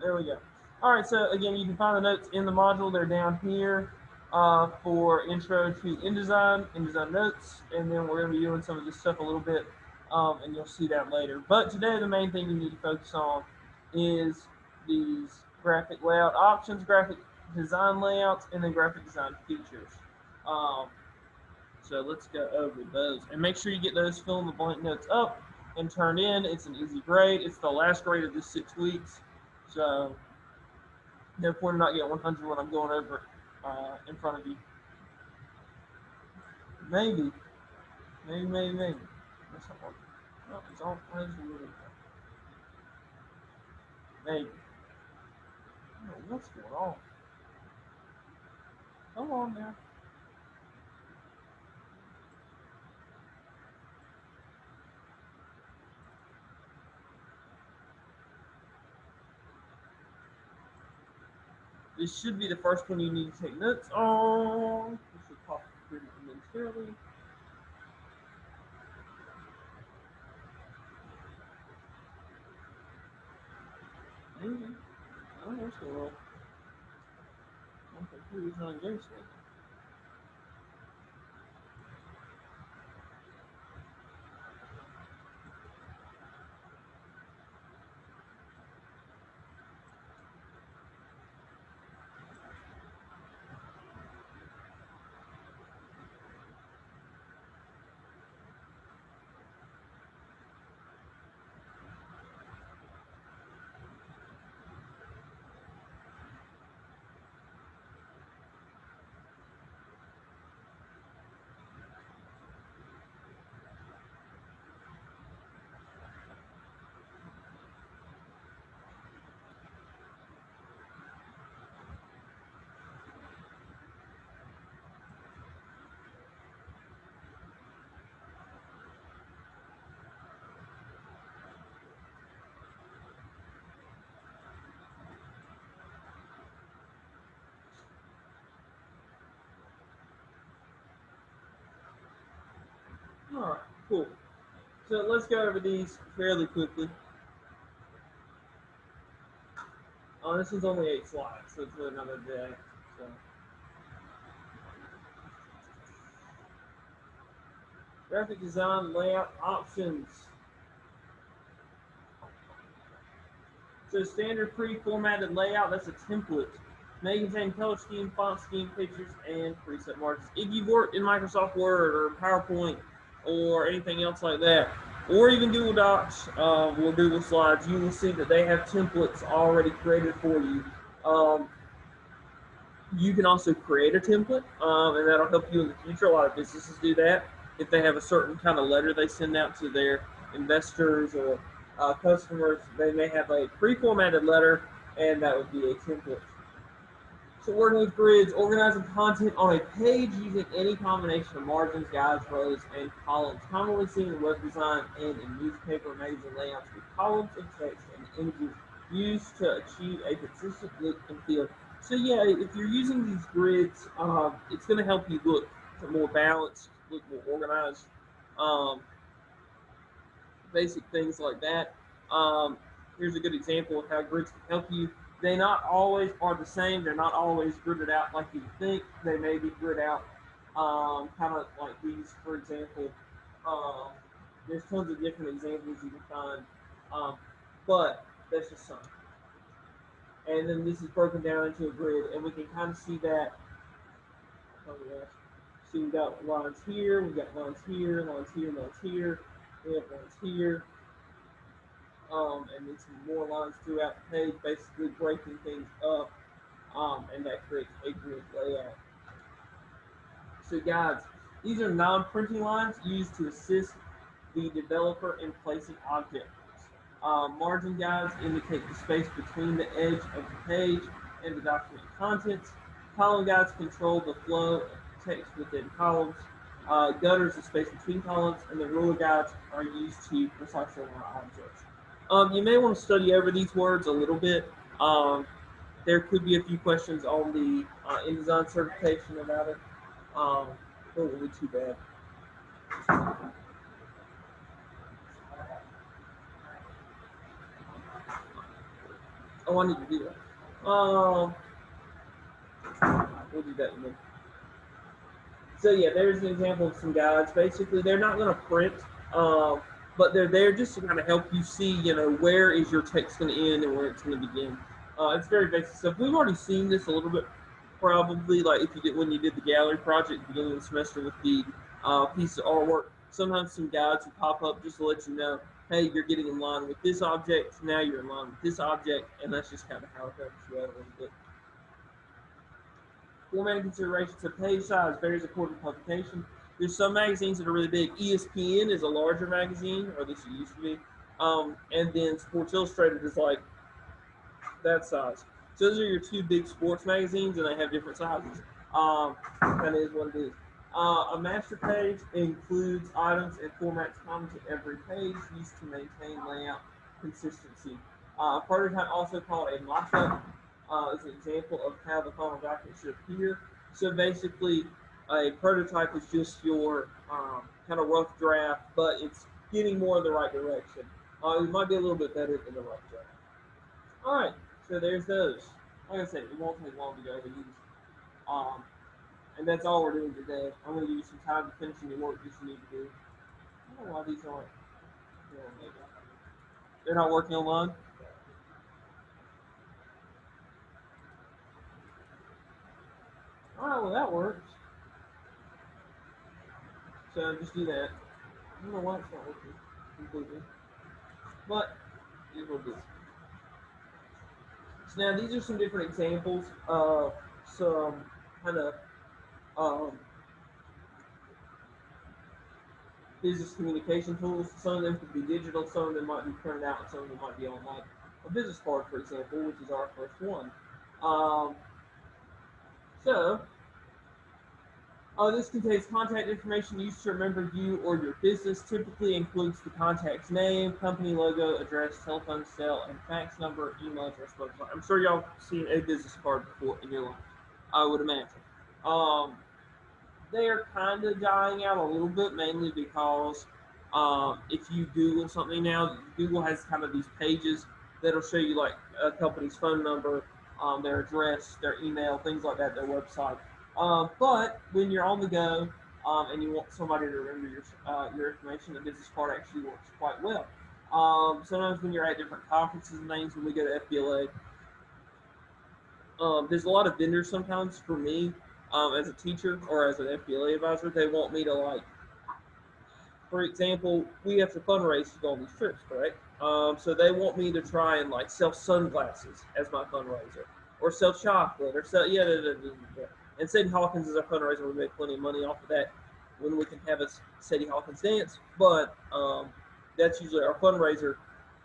There we go. All right, so again, you can find the notes in the module. They're down here for Intro to InDesign, InDesign notes, and then we're going to be doing some of this stuff a little bit, and you'll see that later. But today, the main thing you need to focus on is these graphic layout options, graphic design layouts, and then graphic design features. Um, so let's go over those, and make sure you get those fill in the blank notes up and turned in. It's an easy grade. It's the last grade of this 6 weeks. So no point in not getting 100 when I'm going over it in front of you. Maybe. Maybe. That's not working. No, it's all plays really. Maybe. Oh, what's going on? Come on now. This should be the first one you need to take notes on. This should pop pretty momentarily. Maybe. I don't know what's going on. My computer's not engaged. Alright, cool. So let's go over these fairly quickly. This one's only 8 slides, so it's really not a day. So. Graphic design layout options. So standard pre-formatted layout, that's a template. May contain color scheme, font scheme, pictures, and preset margins. If you've worked in Microsoft Word or PowerPoint or anything else like that, or even Google Docs or Google Slides, you will see that they have templates already created for you. You can also create a template, and that'll help you in the future. A lot of businesses do that. If they have a certain kind of letter they send out to their investors or customers, they may have a pre-formatted letter, and that would be a template. So working with grids, organizing content on a page using any combination of margins, guides, rows, and columns. Commonly seen in web design and in newspaper magazine layouts with columns of text and images used to achieve a consistent look and feel. So yeah, if you're using these grids, it's going to help you look more balanced, look more organized, basic things like that. Here's a good example of how grids can help you. They not always are the same. They're not always gridded out like you think. They may be gridded out kind of like these, for example. Um, there's tons of different examples you can find, um, but that's just some. And then this is broken down into a grid, and we can kind of see that. Oh gosh. So we've got lines here, we've got lines here, lines here, lines here. We have lines here. And then some more lines throughout the page, basically breaking things up, and that creates a grid layout. So guys, these are non-printing lines used to assist the developer in placing objects. Margin guides indicate the space between the edge of the page and the document contents. Column guides control the flow of text within columns. Gutters, the space between columns, and the ruler guides are used to precisely line objects. You may want to study over these words a little bit. There could be a few questions on the InDesign certification about it. It won't be too bad. Oh, I need to do that. We'll do that in a minute. So yeah, there's an example of some guides. Basically, they're not going to print, um, but they're there just to kind of help you see, where is your text going to end and where it's going to begin. It's very basic stuff. We've already seen this a little bit, probably, like if you did when you did the gallery project at the beginning of the semester with the piece of artwork. Sometimes some guides will pop up just to let you know, hey, you're getting in line with this object. Now you're in line with this object, and that's just kind of how it helps you out a little bit. Formatting considerations, so page size varies according to publication. There's some magazines that are really big. ESPN is a larger magazine, or at least it used to be. And then Sports Illustrated is like that size. So those are your two big sports magazines, and they have different sizes. That is what it is. A master page includes items and formats common to every page used to maintain layout consistency. A prototype, also called a mock-up, is an example of how the final document should appear. So basically, a prototype is just your kind of rough draft, but it's getting more in the right direction. It might be a little bit better than the rough draft. All right, so there's those. Like I said, it won't take long to go over these. Um, and that's all we're doing today. I'm going to give you some time to finish any work that you need to do. I don't know why these aren't. They're not working online. All right, well that works. So just do that. I don't know why it's not working completely, but it will do. So now these are some different examples of some kind of um, business communication tools. Some of them could be digital, some of them might be printed out, and some of them might be online. A business card, for example, which is our first one. Um, so this contains contact information used to remember you or your business. Typically includes the contact's name, company logo, address, telephone cell, and fax number, email address, website. I'm sure y'all seen a business card before in your life, I would imagine. Um, they are kind of dying out a little bit, mainly because if you Google something now, Google has kind of these pages that'll show you like a company's phone number, their address, their email, things like that, their website. But when you're on the go and you want somebody to remember your information, the business card actually works quite well. Sometimes when you're at different conferences and things, when we go to FBLA, there's a lot of vendors sometimes for me as a teacher or as an FBLA advisor. They want me to like, for example, we have to fundraise to go on these trips, correct? So they want me to try and like sell sunglasses as my fundraiser, or sell chocolate, or sell And Sadie Hawkins is our fundraiser. We make plenty of money off of that when we can have a Sadie Hawkins dance, but that's usually our fundraiser.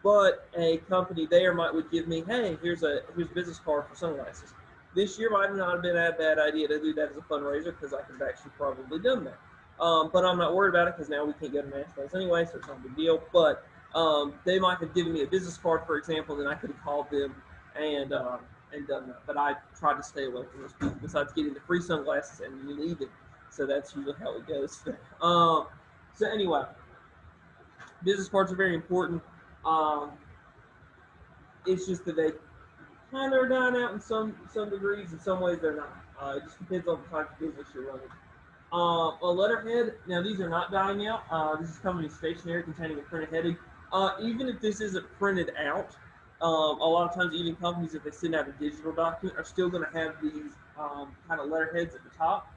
But a company there would give me, hey, here's a business card for sunglasses. This year might not have been a bad idea to do that as a fundraiser because I could have actually probably done that. But I'm not worried about it because now we can't go to nationals anyway, so it's not a big deal. But they might have given me a business card, for example, and then I could have called them and done that. But I tried to stay away from those people. Besides getting the free sunglasses, and you need them, so that's usually how it goes. So anyway, business cards are very important. Um, it's just that they kind of are dying out in some degrees. In some ways, they're not. It just depends on the type of business you're running. A letterhead. Now these are not dying out. This is coming stationary, containing a printed heading. Even if this isn't printed out, a lot of times even companies, if they send out a digital document, are still going to have these kind of letterheads at the top.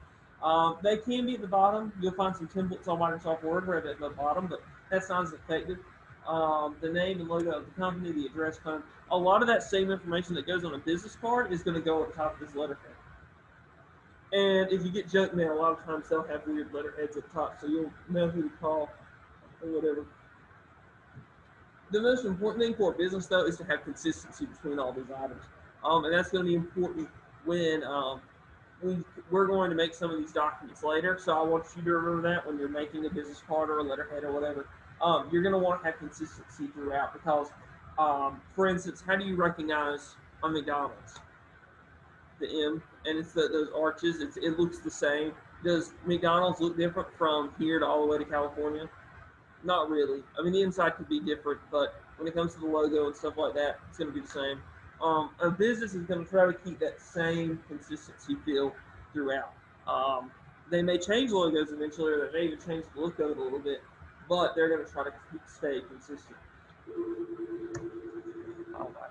They can be at the bottom. You'll find some templates on Microsoft Word where they're at the bottom, but that's not as effective. The name and logo of the company, the address, phone. A lot of that same information that goes on a business card is going to go at the top of this letterhead. And if you get junk mail, a lot of times they'll have weird letterheads at the top, so you'll know who to call or whatever. The most important thing for a business, though, is to have consistency between all these items. And that's going to be important when we're going to make some of these documents later. So I want you to remember that when you're making a business card or a letterhead or whatever. You're going to want to have consistency throughout because, for instance, how do you recognize a McDonald's? The M, and it's those arches. It looks the same. Does McDonald's look different from here to all the way to California? Not really. I mean, the inside could be different, but when it comes to the logo and stuff like that, it's going to be the same. A business is going to try to keep that same consistency feel throughout. Um, they may change logos eventually, or they may even change the look of it a little bit, but they're going to try to stay consistent. All right.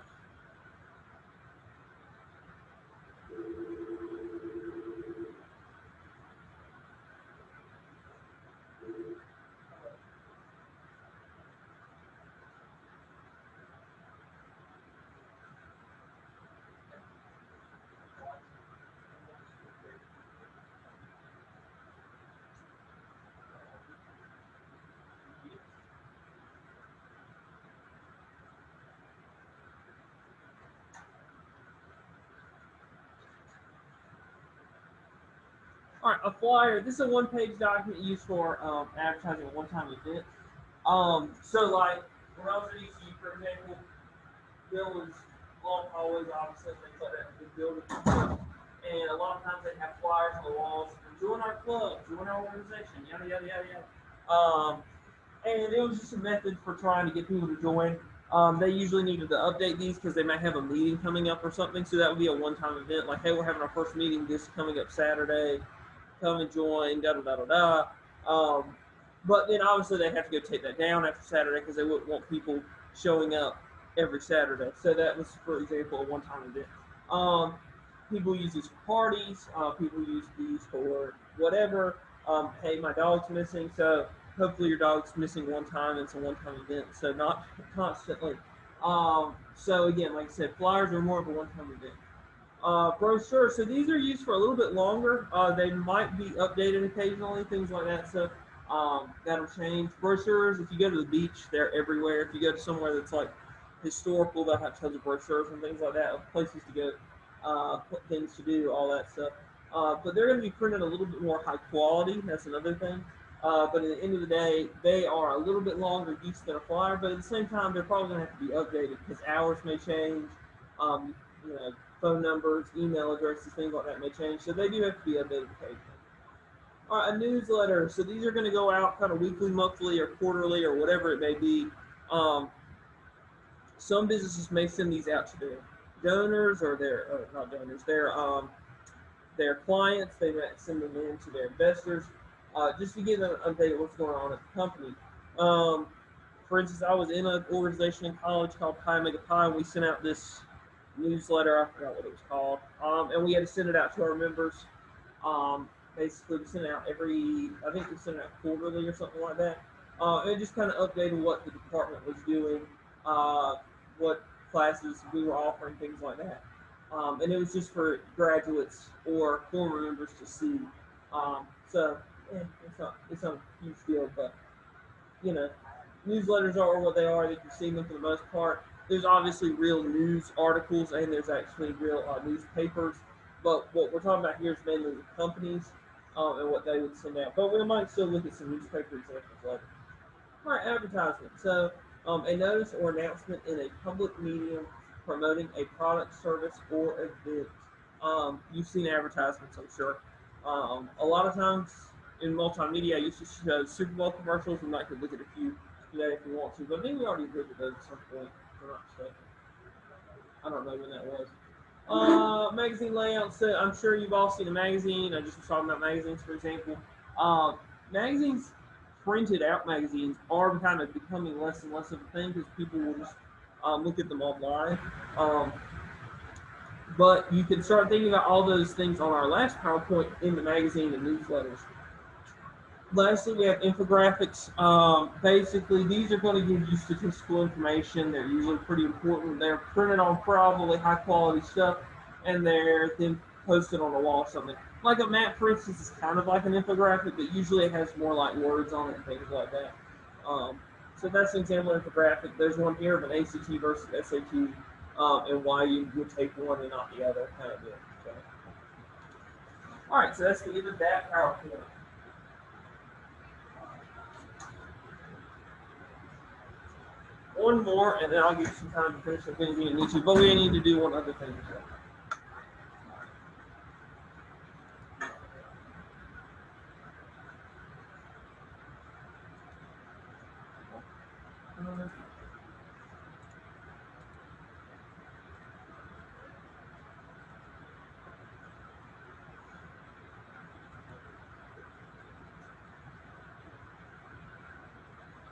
All right, a flyer. This is a one-page document used for advertising a one-time event. So like when I was at ECU, for example, there was long hallways, obviously, things like that, big buildings. And a lot of times they have flyers on the walls. Join our club, join our organization, yada yada yada yada. And it was just a method for trying to get people to join. They usually needed to update these because they might have a meeting coming up or something. So that would be a one-time event. Like, hey, we're having our first meeting this coming up Saturday. Come and join. Da da da da da. But then obviously they have to go take that down after Saturday because they wouldn't want people showing up every Saturday. So that was, for example, a one-time event. Um, People use these for parties. People use these for whatever. Hey, my dog's missing, so hopefully your dog's missing one time. It's a one-time event, so not constantly. So again, like I said, flyers are more of a one-time event. Brochures. So these are used for a little bit longer. They might be updated occasionally, things like that. So that'll change. Brochures. If you go to the beach, they're everywhere. If you go to somewhere that's like historical, they'll have tons of brochures and things like that of places to go, things to do, all that stuff. But they're going to be printed a little bit more high quality. That's another thing. But at the end of the day, they are a little bit longer use than a flyer. But at the same time, they're probably going to have to be updated because hours may change. Um, you know, phone numbers, email addresses, things like that may change. So they do have to be updated occasionally. All right, a newsletter. So these are going to go out kind of weekly, monthly, or quarterly, or whatever it may be. Um, some businesses may send these out to their donors or not donors, their clients. They might send them in to their investors, just to give them an update of what's going on at the company. Um, for instance, I was in an organization in college called Pi Mega Pi, and we sent out this newsletter. I forgot what it was called, and we had to send it out to our members. Basically, we sent it out I think we sent it out quarterly or something like that. And just kind of updated what the department was doing, what classes we were offering, things like that. And it was just for graduates or former members to see. So it's not a huge deal, but you know, newsletters are what they are. They can see them for the most part. There's obviously real news articles and there's actually real newspapers. But what we're talking about here is mainly the companies and what they would send out. But we might still look at some newspaper examples later. All right, advertisement. So a notice or announcement in a public medium promoting a product, service, or event. You've seen advertisements, I'm sure. A lot of times in multimedia, I used to show Super Bowl commercials. We might could look at a few today if you want to, but I think we already looked at those at some point. If I'm not mistaken. I don't know when that was. Magazine layout. So I'm sure you've all seen a magazine. I just was talking about magazines, for example. Uh, Magazines, printed out magazines, are kind of becoming less and less of a thing because people will just look at them online. Um, but you can start thinking about all those things on our last PowerPoint in the magazine and newsletters. Lastly, we have infographics. Basically, these are going to give you statistical information. They're usually pretty important. They're printed on probably high quality stuff, and they're then posted on a wall or something. Like a map, for instance, is kind of like an infographic, but usually it has more like words on it and things like that. So that's an example of infographic. There's one here of an ACT versus SAT, and why you would take one and not the other, kind of deal. So, all right, so that's the end of that PowerPoint. One more, and then I'll give you some time to finish up anything you need to. But we need to do one other thing as well.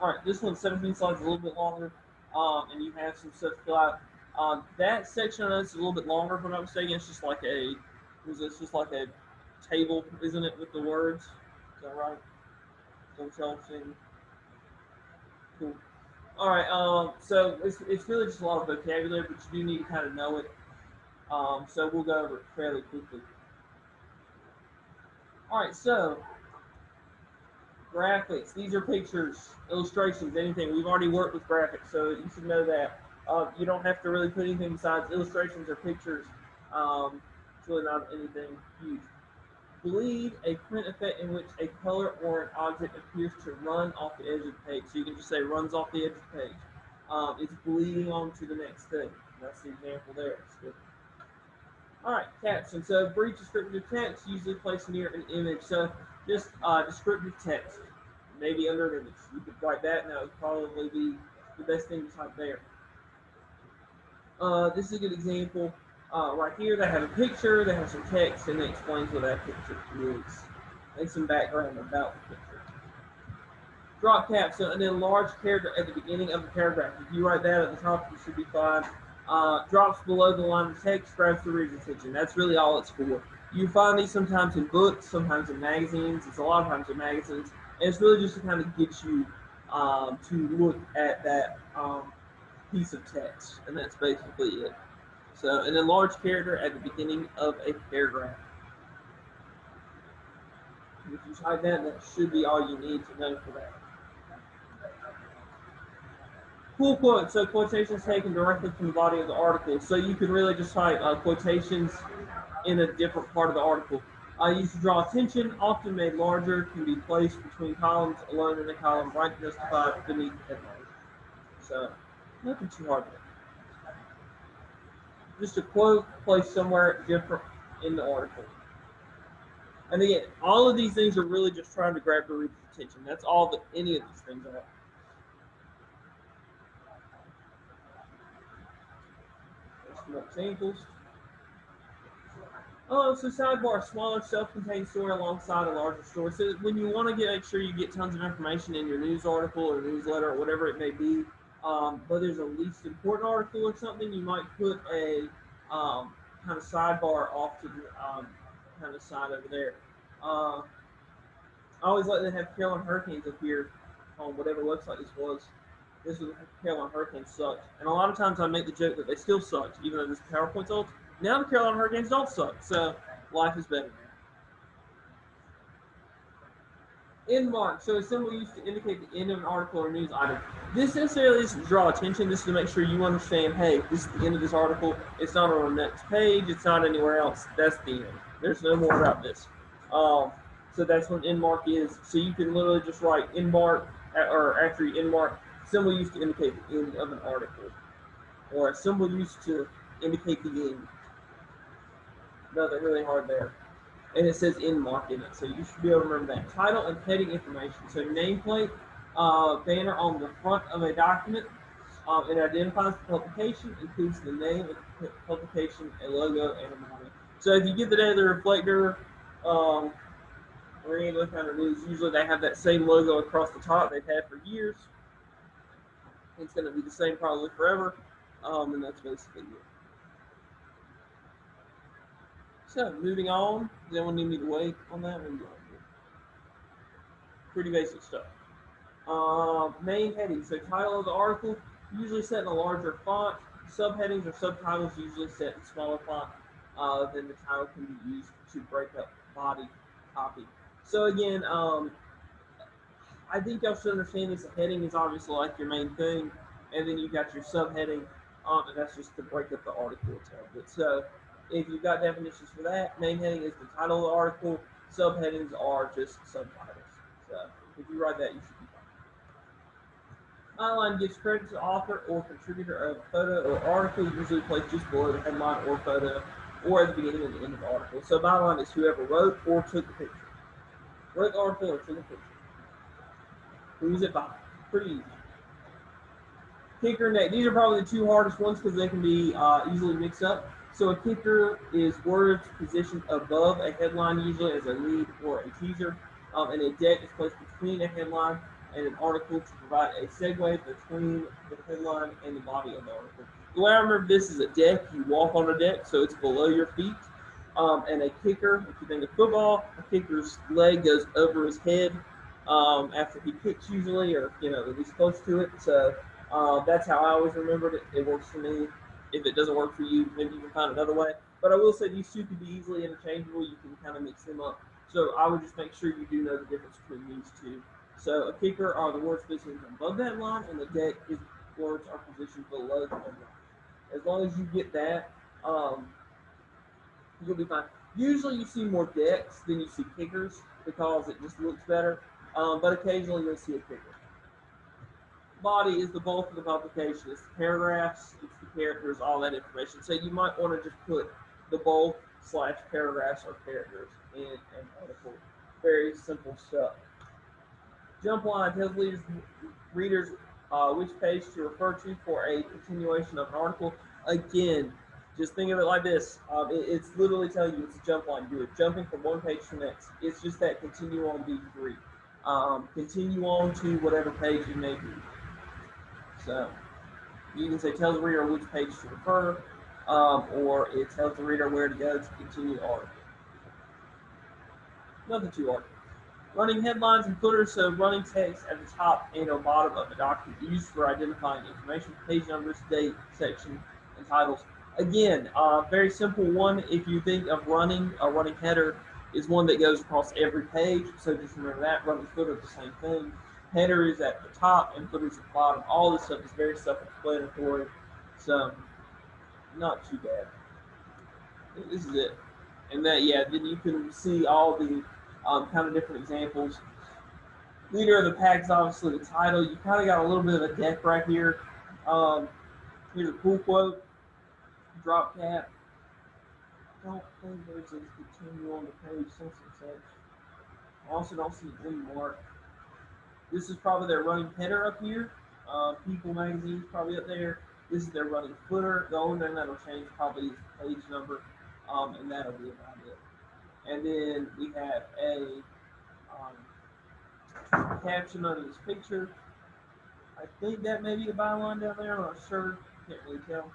All right, this one's 17 slides, a little bit longer, and you have some stuff to fill out. That section of this is a little bit longer, if I'm not mistaken. It's just like it's just like a table, isn't it, with the words? Is that right? Don't y'all see? Cool. All right, so it's really just a lot of vocabulary, but you do need to kind of know it. So we'll go over it fairly quickly. All right, so graphics. These are pictures, illustrations, anything. We've already worked with graphics, so you should know that. You don't have to really put anything besides illustrations or pictures. It's really not anything huge. Bleed, a print effect in which a color or an object appears to run off the edge of the page. So you can just say runs off the edge of the page. It's bleeding on to the next thing. That's the example there. All right, caption. So brief descriptive text, usually placed near an image. So just descriptive text, maybe under an image. You could write that, and that would probably be the best thing to type there. This is a good example. Right here, they have a picture, they have some text, and it explains what that picture is. And some background about the picture. Drop caption, and then large character at the beginning of the paragraph. If you write that at the top, you should be fine. Drops below the line of text, grabs the reader's attention. That's really all it's for. You find these sometimes in books, sometimes in magazines. It's a lot of times in magazines. And it's really just to kind of get you to look at that piece of text. And that's basically it. So, and then large character at the beginning of a paragraph. If you type that, that should be all you need to know for that. Full quote, so quotations taken directly from the body of the article. So you can really just type quotations in a different part of the article. Used to draw attention, often made larger, can be placed between columns, alone in a column, right justified beneath the headline. So, nothing too hard there. Just a quote placed somewhere different in the article. And again, all of these things are really just trying to grab the reader's attention. That's all that any of these things are. There's some more examples. So sidebar, smaller self-contained story alongside a larger story. So when you want to make sure you get tons of information in your news article or newsletter or whatever it may be, but there's a least important article or something, you might put a kind of sidebar off to the kind of side over there. I always like to have Carolina Hurricanes up here on whatever website this was. This was Carolina Hurricanes sucked. And a lot of times I make the joke that they still sucked, even though this PowerPoint's old. Now the Carolina Hurricanes don't suck, so life is better. End mark, so a symbol used to indicate the end of an article or news item. This necessarily isn't to draw attention. This is to make sure you understand, hey, this is the end of this article. It's not on the next page. It's not anywhere else. That's the end. There's no more about this. So that's what end mark is. So you can literally just write end mark, or after you end mark, symbol used to indicate the end of an article, or a symbol used to indicate the end. Nothing really hard there. And it says end mark in it, so you should be able to remember that. Title and heading information. So nameplate, banner on the front of a document. It identifies the publication, includes the name of the publication, a logo, and a model. So if you get the day of the reflector, or any other kind of news, usually they have that same logo across the top they've had for years. It's going to be the same probably forever, and that's basically it. So, moving on. Does anyone need me to wait on that? Pretty basic stuff. Main heading. So, title of the article, usually set in a larger font. Subheadings or subtitles usually set in smaller font. Then the title can be used to break up body copy. So, again, I think y'all should understand this. A heading is obviously like your main thing, and then you got your subheading, and that's just to break up the article itself. So, if you've got definitions for that, main heading is the title of the article. Subheadings are just subtitles. So if you write that, you should be fine. Byline gives credit to the author or contributor of a photo or article, usually placed just below the headline or photo, or at the beginning or the end of the article. So byline is whoever wrote or took the picture. Wrote the article or took the picture. Who's it by? Pretty easy. Kicker and name. These are probably the two hardest ones because they can be easily mixed up. So a kicker is words positioned above a headline, usually as a lead or a teaser, and a deck is placed between a headline and an article to provide a segue between the headline and the body of the article. The way I remember this is a deck. You walk on a deck, so it's below your feet. And a kicker, if you think of football, a kicker's leg goes over his head after he kicks usually, or at least close to it. So that's how I always remembered it. It works for me. If it doesn't work for you, maybe you can find another way. But I will say these two can be easily interchangeable. You can kind of mix them up. So I would just make sure you do know the difference between these two. So a kicker are the words positioned above that line, and the deck is words are positioned below the headline. As long as you get that, you'll be fine. Usually you see more decks than you see kickers because it just looks better, but occasionally you'll see a kicker. Body is the bulk of the publication. It's the paragraphs, it's the characters, all that information. So you might want to just put the bulk / paragraphs or characters in an article. Very simple stuff. Jump line tells readers which page to refer to for a continuation of an article. Again, just think of it like this. It's literally telling you it's a jump line. You're jumping from one page to the next. It's just that continue on B3. Continue on to whatever page you may be. So you can say tells the reader which page to refer, or it tells the reader where to go to continue the article. Nothing too hard. Running headlines and footers, so running text at the top and or bottom of a document used for identifying information, page numbers, date, section, and titles. Again, very simple one. If you think of running, a running header is one that goes across every page, so just remember that. Running footer is the same thing. Header is at the top and footer is at the bottom. All this stuff is very self-explanatory, so not too bad. This is it. And that, yeah, then you can see all the kind of different examples. Leader of the pack is obviously the title. You kind of got a little bit of a deck right here. Here's a cool quote. Drop cap. Don't think there's a continue on the page since and such. I also don't see any mark. This is probably their running header up here. People magazine is probably up there. This is their running footer. The only thing that'll change probably is the page number, and that'll be about it. And then we have a caption under this picture. I think that may be the byline down there. I'm not sure. Can't really tell.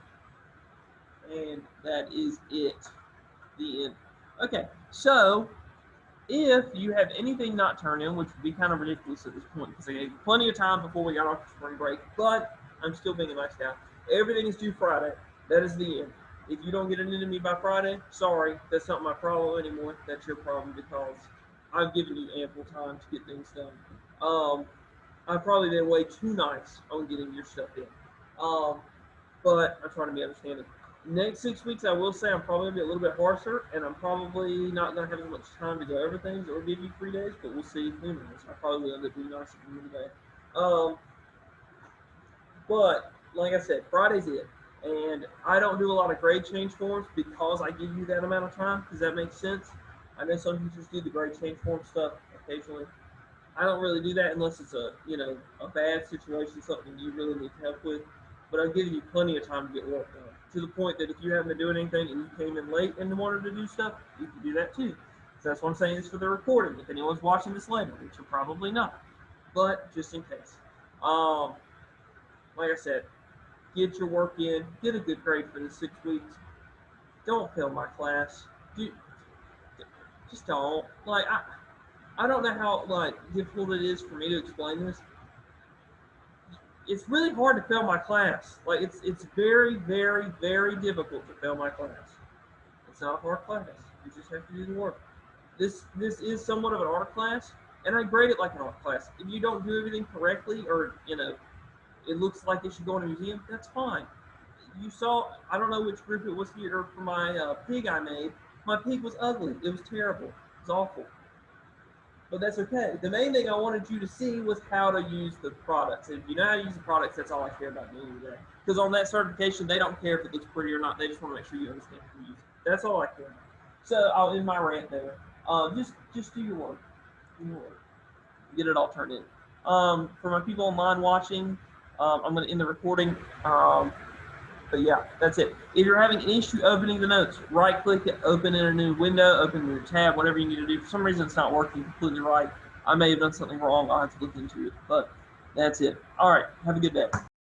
And that is it. The end. Okay, so if you have anything not turned in, which would be kind of ridiculous at this point because I gave you plenty of time before we got off spring break, but I'm still being a nice guy. Everything is due Friday. That is the end. If you don't get it into me by Friday, sorry, that's not my problem anymore. That's your problem because I've given you ample time to get things done. I've probably been way too nice on getting your stuff in. But I'm trying to be understanding. Next 6 weeks, I will say I'm probably going to be a little bit harsher, and I'm probably not going to have as much time to go over things or give you 3 days, but we'll see. Who knows? I probably will end up being nicer than you today. But, like I said, Friday's it. And I don't do a lot of grade change forms because I give you that amount of time. Does that make sense? I know some teachers do the grade change form stuff occasionally. I don't really do that unless it's a bad situation, something you really need help with. But I've given you plenty of time to get work done. To the point that if you haven't been doing anything and you came in late and wanted to do stuff, you can do that too. So that's what I'm saying is for the recording. If anyone's watching this later, which you're probably not, but just in case. Like I said, get your work in, get a good grade for the 6 weeks. Don't fail my class. Just don't. Like I don't know how difficult it is for me to explain this. It's really hard to fail my class. Like it's very, very, very difficult to fail my class. It's not a hard class. You just have to do the work. This is somewhat of an art class, and I grade it like an art class. If you don't do everything correctly, or it looks like it should go in a museum, that's fine. You saw, I don't know which group it was here for my pig I made. My pig was ugly. It was terrible. It was awful. But that's okay. The main thing I wanted you to see was how to use the products. If you know how to use the products, that's all I care about doing today. Because on that certification, they don't care if it looks pretty or not. They just want to make sure you understand how to use it. That's all I care about. So I'll end my rant there. Just do your work. Do your work. Get it all turned in. For my people online watching, I'm going to end the recording. But yeah, that's it. If you're having an issue opening the notes, right-click it, open in a new window, open a new tab, whatever you need to do. For some reason, it's not working completely right. I may have done something wrong. I'll have to look into it. But that's it. All right. Have a good day.